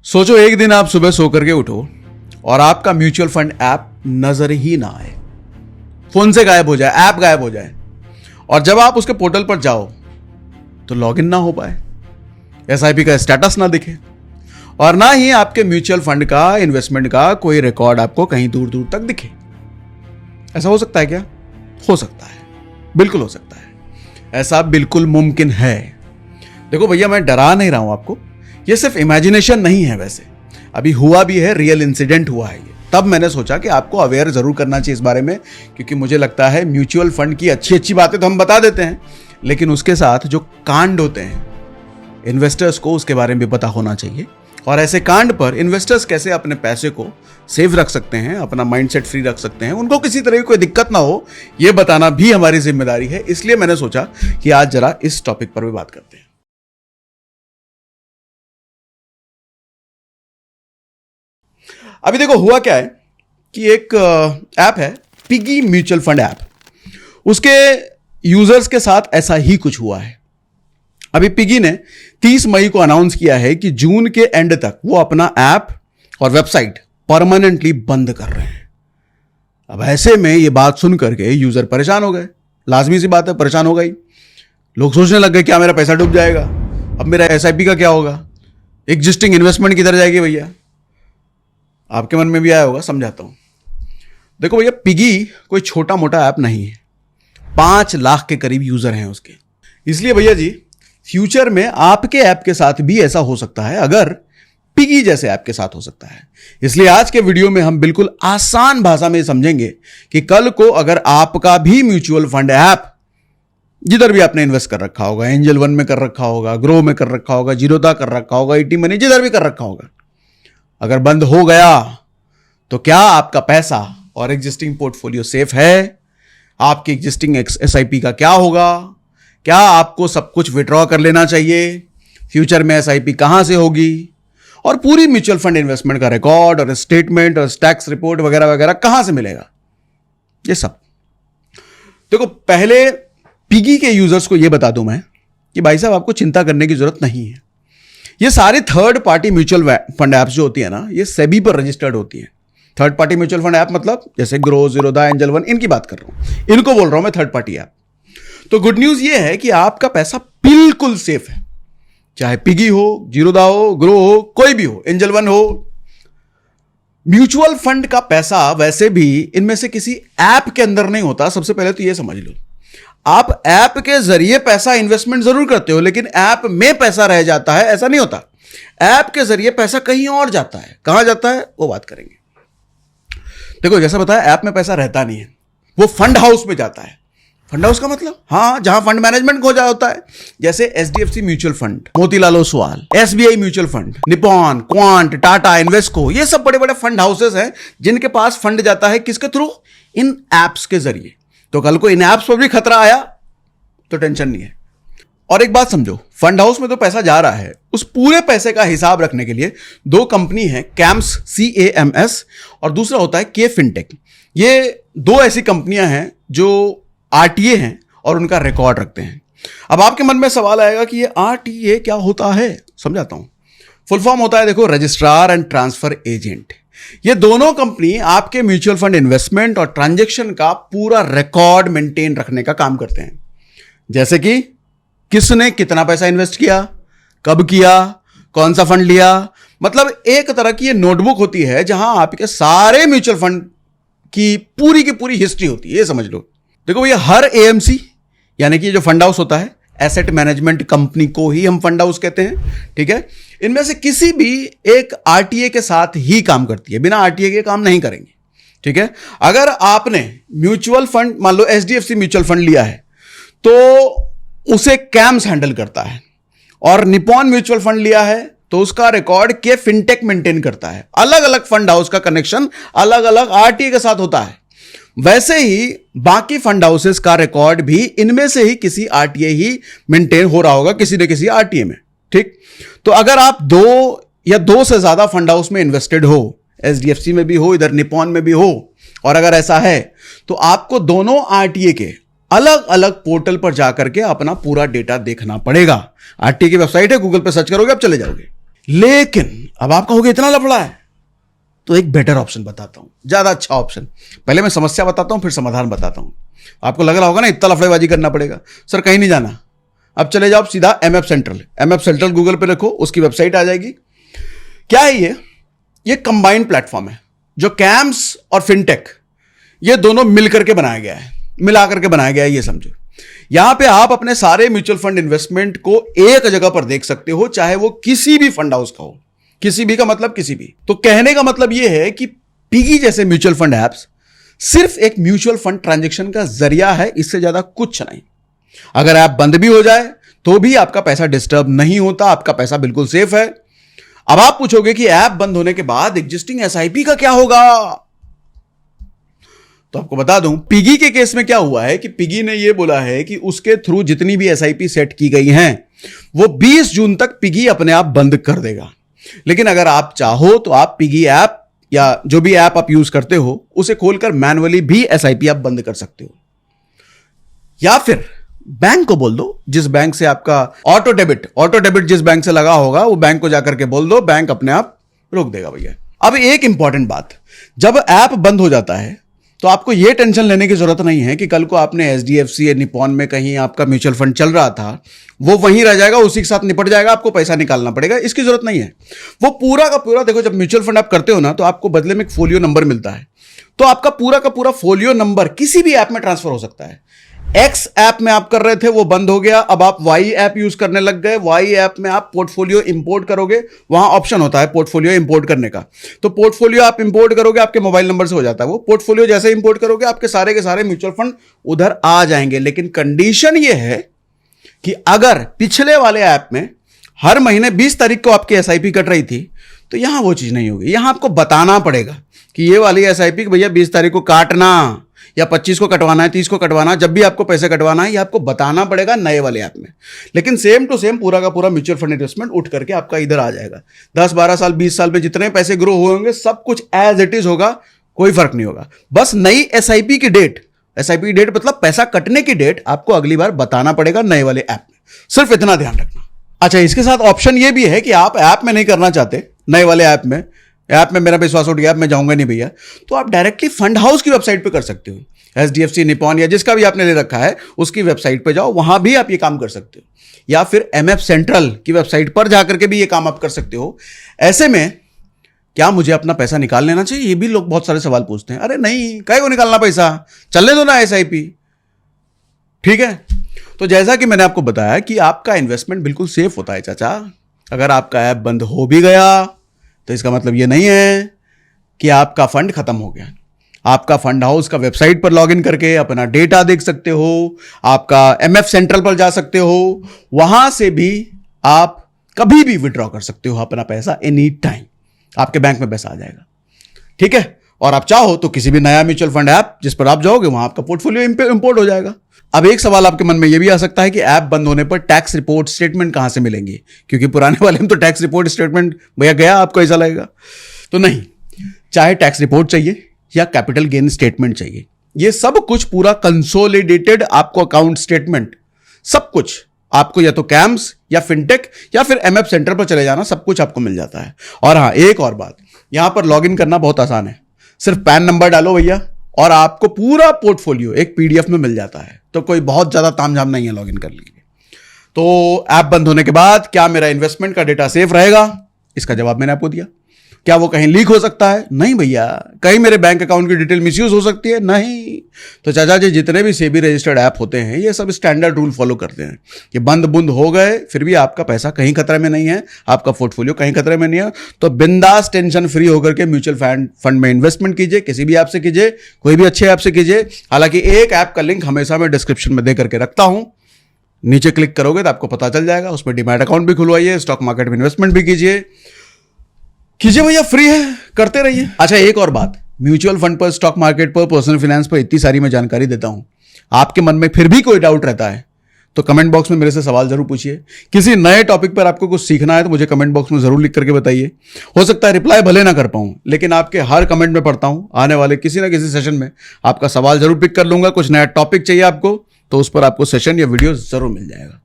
सोचो एक दिन आप सुबह सो करके उठो और आपका म्यूचुअल फंड ऐप नजर ही ना आए, फोन से गायब हो जाए, ऐप गायब हो जाए। और जब आप उसके पोर्टल पर जाओ तो लॉगिन ना हो पाए, एसआईपी का स्टेटस ना दिखे और ना ही आपके म्यूचुअल फंड का, इन्वेस्टमेंट का कोई रिकॉर्ड आपको कहीं दूर दूर तक दिखे। ऐसा हो सकता है क्या? हो सकता है, बिल्कुल हो सकता है। ऐसा बिल्कुल मुमकिन है। देखो भैया, मैं डरा नहीं रहा हूं आपको, ये सिर्फ इमेजिनेशन नहीं है। वैसे अभी हुआ भी है, रियल इंसिडेंट हुआ है ये। तब मैंने सोचा कि आपको अवेयर जरूर करना चाहिए इस बारे में, क्योंकि मुझे लगता है म्यूचुअल फंड की अच्छी अच्छी बातें तो हम बता देते हैं, लेकिन उसके साथ जो कांड होते हैं इन्वेस्टर्स को उसके बारे में भी पता होना चाहिए। और ऐसे कांड पर इन्वेस्टर्स कैसे अपने पैसे को सेव रख सकते हैं, अपना माइंडसेट फ्री रख सकते हैं, उनको किसी तरह की कोई दिक्कत ना हो, यह बताना भी हमारी जिम्मेदारी है। इसलिए मैंने सोचा कि आज जरा इस टॉपिक पर भी बात करते हैं। अभी देखो हुआ क्या है कि एक ऐप है पिगी म्यूचुअल फंड ऐप, उसके यूजर्स के साथ ऐसा ही कुछ हुआ है। अभी पिगी ने 30 मई को अनाउंस किया है कि जून के एंड तक वो अपना ऐप और वेबसाइट परमानेंटली बंद कर रहे हैं। अब ऐसे में ये बात सुन करके यूजर परेशान हो गए, लाजमी सी बात है, परेशान हो गई। लोग सोचने लग गए क्या मेरा पैसा डूब जाएगा, अब मेरा एसआईपी का क्या होगा, एग्जिस्टिंग इन्वेस्टमेंट किधर जाएगी भैया। आपके मन में भी आया होगा, समझाता हूं। देखो भैया, पिगी कोई छोटा मोटा ऐप नहीं है, 5 लाख के करीब यूजर हैं उसके। इसलिए भैया जी, फ्यूचर में आपके ऐप के साथ भी ऐसा हो सकता है, अगर पिगी जैसे ऐप के साथ हो सकता है। इसलिए आज के वीडियो में हम बिल्कुल आसान भाषा में समझेंगे कि कल को अगर आपका भी म्यूचुअल फंड ऐप, जिधर भी आपने इन्वेस्ट कर रखा होगा, एंजल वन में कर रखा होगा, ग्रो में कर रखा होगा, जीरोधा कर रखा होगा, ईटी मनी, जिधर भी कर रखा होगा, अगर बंद हो गया तो क्या आपका पैसा और एग्जिस्टिंग पोर्टफोलियो सेफ है? आपकी एग्जिस्टिंग एसआईपी का क्या होगा? क्या आपको सब कुछ विड्रॉ कर लेना चाहिए? फ्यूचर में एसआईपी कहां से होगी? और पूरी म्यूचुअल फंड इन्वेस्टमेंट का रिकॉर्ड और स्टेटमेंट और टैक्स रिपोर्ट वगैरह वगैरह कहां से मिलेगा? ये सब देखो, पहले पिगी के यूजर्स को यह बता दूं मैं कि भाई साहब, आपको चिंता करने की जरूरत नहीं है। ये सारी third party mutual fund apps जो होती है ना, ये सेबी पर रजिस्टर्ड होती है। Third party mutual fund app मतलब जैसे ग्रो, जीरोधा, एंजल वन, इनकी बात कर रहा हूं, इनको बोल रहा हूं मैं थर्ड पार्टी ऐप। तो गुड न्यूज ये है कि आपका पैसा बिल्कुल सेफ है, चाहे पिगी हो, जीरोधा हो, ग्रो हो, कोई भी हो, एंजल वन हो। म्यूचुअल फंड का पैसा वैसे भी इनमें से किसी ऐप के अंदर नहीं होता। सबसे पहले तो यह समझ लो, आप ऐप के जरिए पैसा इन्वेस्टमेंट जरूर करते हो, लेकिन ऐप में पैसा रह जाता है, ऐसा नहीं होता। ऐप के जरिए पैसा कहीं और जाता है। कहां जाता है वो बात करेंगे। देखो, जैसा बताया, ऐप में पैसा रहता नहीं है, वो फंड हाउस में जाता है। फंड हाउस का मतलब, हाँ, जहां फंड मैनेजमेंट हो जाता होता है, जैसे HDFC mutual fund, Motilal Oswal, SBI mutual fund, Nippon, quant, Tata, Invesco, ये सब बड़े बड़े फंड हाउसेस हैं जिनके पास फंड जाता है। किसके थ्रू? इन एप्स के जरिए। तो कल को इन ऐप्स पर भी खतरा आया तो टेंशन नहीं है। और एक बात समझो, फंड हाउस में तो पैसा जा रहा है, उस पूरे पैसे का हिसाब रखने के लिए 2 कंपनी है, कैम्स, CAMS, और दूसरा होता है के फिनटेक। ये 2 ऐसी कंपनियां हैं जो RTA हैं और उनका रिकॉर्ड रखते हैं। अब आपके मन में सवाल आएगा कि ये RTA क्या होता है? समझाता हूं। फुल फॉर्म होता है, देखो, रजिस्ट्रार एंड ट्रांसफर एजेंट। ये दोनों कंपनी आपके म्यूचुअल फंड इन्वेस्टमेंट और ट्रांजैक्शन का पूरा रिकॉर्ड मेंटेन रखने का काम करते हैं। जैसे कि किसने कितना पैसा इन्वेस्ट किया, कब किया, कौन सा फंड लिया, मतलब एक तरह की ये नोटबुक होती है जहां आपके सारे म्यूचुअल फंड की पूरी हिस्ट्री होती है, ये समझ लो। देखो भैया, हर AMC यानी कि जो फंड हाउस होता है, एसेट मैनेजमेंट कंपनी को ही हम फंड हाउस कहते हैं, ठीक है, इनमें से किसी भी एक RTA के साथ ही काम करती है, बिना RTA के काम नहीं करेंगे, ठीक है। अगर आपने म्यूचुअल फंड, मान लो HDFC म्यूचुअल फंड लिया है, तो उसे कैम्स हैंडल करता है, और निपॉन म्यूचुअल फंड लिया है तो उसका रिकॉर्ड के फिनटेक मेंटेन करता है। अलग अलग फंड हाउस का कनेक्शन अलग अलग RTA के साथ होता है। वैसे ही बाकी फंड हाउसेस का रिकॉर्ड भी इनमें से ही किसी RTA ही मेंटेन हो रहा होगा, किसी न किसी RTA में, ठीक। तो अगर आप 2 या 2 से ज्यादा फंड हाउस में इन्वेस्टेड हो, HDFC में भी हो, इधर निपॉन में भी हो, और अगर ऐसा है तो आपको दोनों RTA के अलग अलग पोर्टल पर जाकर के अपना पूरा डेटा देखना पड़ेगा। RTA की वेबसाइट है, गूगल पे सर्च करोगे, आप चले जाओगे। लेकिन अब आप कहोगे इतना लफड़ा है, तो एक बेटर ऑप्शन बताता हूं, ज्यादा अच्छा ऑप्शन। पहले मैं समस्या बताता हूं, फिर समाधान बताता हूं। आपको लग रहा होगा ना इतना लफड़ेबाजी करना पड़ेगा, सर कहीं नहीं जाना। अब चले जाओ सीधा MF central. MF central Google पे रखो, उसकी वेबसाइट आ जाएगी। क्या है ये कंबाइंड प्लेटफॉर्म है जो कैम्स और फिनटेक ये दोनों मिलकर के बनाया गया है, मिला करके बनाया गया है, ये समझो। यहां पे आप अपने सारे म्यूचुअल फंड इन्वेस्टमेंट को एक जगह पर देख सकते हो, चाहे वो किसी भी फंड हाउस का हो। किसी भी का मतलब किसी भी। तो कहने का मतलब यह है कि पिगी जैसे म्यूचुअल फंड एप्स सिर्फ एक म्यूचुअल फंड ट्रांजैक्शन का जरिया है, इससे ज्यादा कुछ नहीं। अगर ऐप बंद भी हो जाए तो भी आपका पैसा डिस्टर्ब नहीं होता, आपका पैसा बिल्कुल सेफ है। अब आप पूछोगे कि ऐप बंद होने के बाद एग्जिस्टिंग एसआईपी का क्या होगा, तो आपको बता दूं पिगी के केस में क्या हुआ है कि पिगी ने यह बोला है कि उसके थ्रू जितनी भी एसआईपी सेट की गई हैं वो 20 जून तक पिगी अपने आप बंद कर देगा। लेकिन अगर आप चाहो तो आप पिगी ऐप या जो भी ऐप आप यूज करते हो उसे खोलकर मैनुअली भी एसआईपी आप बंद कर सकते हो, या फिर बैंक को बोल दो, जिस बैंक से आपका ऑटो डेबिट जिस बैंक से लगा होगा वो बैंक को जाकर के बोल दो, बैंक अपने आप रोक देगा भैया। अब एक इंपॉर्टेंट बात, जब ऐप बंद हो जाता है तो आपको यह टेंशन लेने की जरूरत नहीं है कि कल को आपने एचडीएफसी या निपॉन में कहीं आपका म्यूचुअल फंड चल रहा था, वो वहीं रह जाएगा, उसी के साथ निपट जाएगा, आपको पैसा निकालना पड़ेगा, इसकी जरूरत नहीं है। वो पूरा का पूरा, देखो जब म्यूचुअल फंड आप करते हो ना तो आपको बदले में एक फोलियो नंबर मिलता है, तो आपका पूरा का पूरा फोलियो नंबर किसी भी ऐप में ट्रांसफर हो सकता है। एक्स ऐप में आप कर रहे थे, वो बंद हो गया, अब आप वाई ऐप यूज करने लग गए। वाई ऐप में आप पोर्टफोलियो इंपोर्ट करोगे, वहां ऑप्शन होता है पोर्टफोलियो इंपोर्ट करने का, तो पोर्टफोलियो आप इंपोर्ट करोगे, आपके मोबाइल नंबर से हो जाता है वो पोर्टफोलियो। जैसे इंपोर्ट करोगे आपके सारे के सारे म्यूचुअल फंड उधर आ जाएंगे। लेकिन कंडीशन ये है कि अगर पिछले वाले ऐप में हर महीने 20 तारीख को आपकी एसआईपी कट रही थी, तो यहां वो चीज नहीं होगी। यहां आपको बताना पड़ेगा कि ये वाली एसआईपी भैया 20 तारीख को काटना, या 25 को कटवाना है, 30 को कटवाना, जब भी आपको पैसे कटवाना है ये आपको बताना पड़ेगा नए वाले ऐप में। लेकिन सेम टू सेम पूरा का पूरा म्यूचुअल फंड इन्वेस्टमेंट उठ करके आपका इधर आ जाएगा। 10, 12 साल, 20 साल में जितने पैसे ग्रो होंगे सब कुछ एज इट इज होगा, कोई फर्क नहीं होगा। बस नई एसआईपी की डेट मतलब पैसा कटने की डेट आपको अगली बार बताना पड़ेगा नए वाले ऐप में, सिर्फ इतना ध्यान रखना। अच्छा, इसके साथ ऑप्शन ये भी है कि आप ऐप में नहीं करना चाहते, नए वाले ऐप में मेरा विश्वास उठ गया, मैं जाऊंगा नहीं भैया, तो आप डायरेक्टली फंड हाउस की वेबसाइट पे कर सकते हो। एचडीएफसी, निपॉन या जिसका भी आपने ले रखा है उसकी वेबसाइट पे जाओ, वहां भी आप ये काम कर सकते हो, या फिर एमएफ सेंट्रल की वेबसाइट पर जाकर के भी ये काम आप कर सकते हो। ऐसे में क्या मुझे अपना पैसा निकाल लेना चाहिए, ये भी लोग बहुत सारे सवाल पूछते हैं। अरे नहीं, काहे को निकालना पैसा, चलने दो ना एसआईपी, ठीक है। तो जैसा कि मैंने आपको बताया कि आपका इन्वेस्टमेंट बिल्कुल सेफ होता है चाचा। अगर आपका ऐप बंद हो भी गया तो इसका मतलब ये नहीं है कि आपका फंड खत्म हो गया। आपका फंड हाउस का वेबसाइट पर लॉगिन करके अपना डेटा देख सकते हो, आपका एमएफ सेंट्रल पर जा सकते हो, वहां से भी आप कभी भी विड्रॉ कर सकते हो अपना पैसा, एनी टाइम आपके बैंक में पैसा आ जाएगा, ठीक है। और आप चाहो तो किसी भी नया म्यूचुअल फंड ऐप जिस पर आप जाओगे वहां आपका पोर्टफोलियो इंपोर्ट हो जाएगा। अब एक सवाल आपके मन में यह भी आ सकता है कि ऐप बंद होने पर टैक्स रिपोर्ट स्टेटमेंट कहां से मिलेंगी, क्योंकि पुराने वाले में तो टैक्स रिपोर्ट स्टेटमेंट भैया गया, आपको ऐसा लगेगा। तो नहीं, चाहे टैक्स रिपोर्ट चाहिए या कैपिटल गेन स्टेटमेंट चाहिए, ये सब कुछ पूरा कंसोलिडेटेड आपको अकाउंट स्टेटमेंट, सब कुछ आपको या तो कैम्स या फिनटेक या फिर एमएफ सेंटर पर चले जाना, सब कुछ आपको मिल जाता है। और हाँ, एक और बात, यहां पर लॉगिन करना बहुत आसान है, सिर्फ पैन नंबर डालो भैया और आपको पूरा पोर्टफोलियो एक पीडीएफ में मिल जाता है। तो कोई बहुत ज्यादा तामझाम नहीं है लॉगिन कर लीजिए। तो ऐप बंद होने के बाद क्या मेरा इन्वेस्टमेंट का डेटा सेफ रहेगा, इसका जवाब मैंने आपको दिया। क्या वो कहीं लीक हो सकता है? नहीं भैया। कहीं मेरे बैंक अकाउंट की डिटेल मिसयूज हो सकती है? नहीं। तो चाचा जी, जितने भी सेबी रजिस्टर्ड ऐप होते हैं ये सब स्टैंडर्ड रूल फॉलो करते हैं कि बंद बुंद हो गए फिर भी आपका पैसा कहीं खतरे में नहीं है, आपका पोर्टफोलियो कहीं खतरे में नहीं है। तो बिंदास टेंशन फ्री होकर के म्यूचुअल फंड में इन्वेस्टमेंट कीजिए, किसी भी ऐप से कीजिए, कोई भी अच्छे ऐप से कीजिए। हालांकि एक ऐप का लिंक हमेशा मैं डिस्क्रिप्शन में दे करके रखता हूं, नीचे क्लिक करोगे तो आपको पता चल जाएगा। उसमें डीमैट अकाउंट भी खुलवाइए, स्टॉक मार्केट में इन्वेस्टमेंट भी कीजिए भैया, फ्री है, करते रहिए। अच्छा, एक और बात, म्यूचुअल फंड पर, स्टॉक मार्केट पर, पर्सनल फाइनेंस पर इतनी सारी मैं जानकारी देता हूं, आपके मन में फिर भी कोई डाउट रहता है तो कमेंट बॉक्स में मेरे से सवाल जरूर पूछिए। किसी नए टॉपिक पर आपको कुछ सीखना है तो मुझे कमेंट बॉक्स में जरूर लिख करके बताइए। हो सकता है रिप्लाई भले ना कर पाऊं, लेकिन आपके हर कमेंट में पढ़ता हूं। आने वाले किसी ना किसी सेशन में आपका सवाल जरूर पिक कर लूंगा। कुछ नया टॉपिक चाहिए आपको तो उस पर आपको सेशन या वीडियो जरूर मिल जाएगा।